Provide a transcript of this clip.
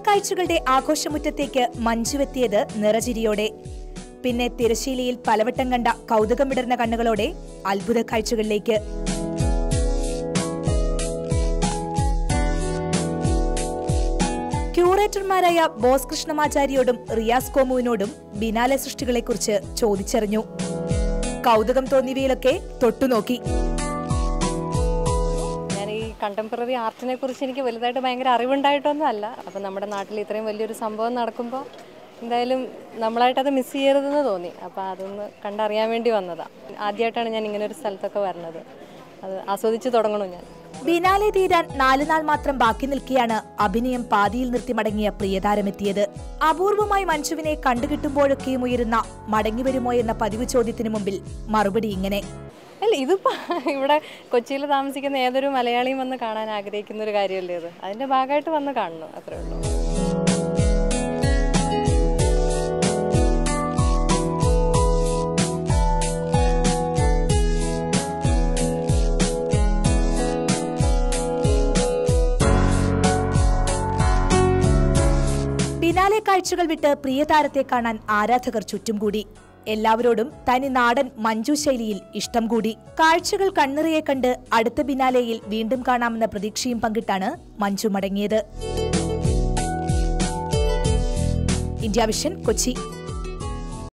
കാഴ്ചകളുടെ ആഘോഷമുറ്റത്തേക്ക് മഞ്ജുവെത്തിയത് നിറചിരിയോടെ. പിന്നെ തിരശ്ശീലയിൽ പലവട്ടം കണ്ട കൗതുകം വിടർന്ന കണ്ണുകളോടെ അത്ഭുത കാഴ്ചകളിലേക്ക്. ക്യൂറേറ്റർമാരായ ബോസ് കൃഷ്ണമാചാരിയോടും റിയാസ് കോമുവിനോടും ബിനാലെ സൃഷ്ടികളെക്കുറിച്ച് ചോദിച്ചറിഞ്ഞു. കൗതുകം തോന്നിയവയിലൊക്കെ തൊട്ടുനോക്കി. കണ്ടംപററി ആർട്ടിനെ കുറിച്ച് എനിക്ക് വലുതായിട്ട് ഭയങ്കര അറിവുണ്ടായിട്ടൊന്നും അല്ല. അപ്പം നമ്മുടെ നാട്ടിൽ ഇത്രയും വലിയൊരു സംഭവം നടക്കുമ്പോൾ എന്തായാലും നമ്മളായിട്ടത് മിസ് ചെയ്യരുതെന്ന് തോന്നി. അപ്പോൾ അതൊന്ന് കണ്ടറിയാൻ വേണ്ടി വന്നതാണ്. ആദ്യമായിട്ടാണ് ഞാൻ ഇങ്ങനെ ഒരു സ്ഥലത്തൊക്കെ വരുന്നത്. അത് ആസ്വദിച്ച് തുടങ്ങണം ഞാൻ. ബിനാലെ തീരാൻ 4 നാൾ മാത്രം ബാക്കി നിൽക്കെയാണ് അഭിനയം പാതിയിൽ നിർത്തി മടങ്ങിയ പ്രിയതാരമെത്തിയത്. അപൂർവമായി മഞ്ജുവിനെ കണ്ടുകിട്ടുമ്പോഴൊക്കെയും ഉയരുന്ന മടങ്ങിവരുമോ എന്ന പതിവ് ചോദ്യത്തിന് മുമ്പിൽ മറുപടി ഇങ്ങനെ: അല്ല, ഇതിപ്പോൾ ഇവിടെ കൊച്ചിയിൽ താമസിക്കുന്ന ഏതൊരു മലയാളിയും വന്ന് കാണാൻ ആഗ്രഹിക്കുന്ന ഒരു കാര്യമല്ലേ ഇത്. അതിൻ്റെ ഭാഗമായിട്ട് വന്ന് കാണണം, അത്രേ ഉള്ളൂ. ബിനാലെ കാഴ്ചകൾ വിട്ട് പ്രിയതാരത്തെ കാണാൻ ആരാധകർ ചുറ്റും കൂടി. എല്ലാവരോടും തനി നാടൻ മഞ്ജു ശൈലിയിൽ ഇഷ്ടം കൂടി. കാഴ്ചകൾ കണ്ണിറയെ കണ്ട് അടുത്ത ബിനാലെയിൽ വീണ്ടും കാണാമെന്ന പ്രതീക്ഷയും പങ്കിട്ടാണ് മഞ്ജു മടങ്ങിയത്. India vision, Kochi.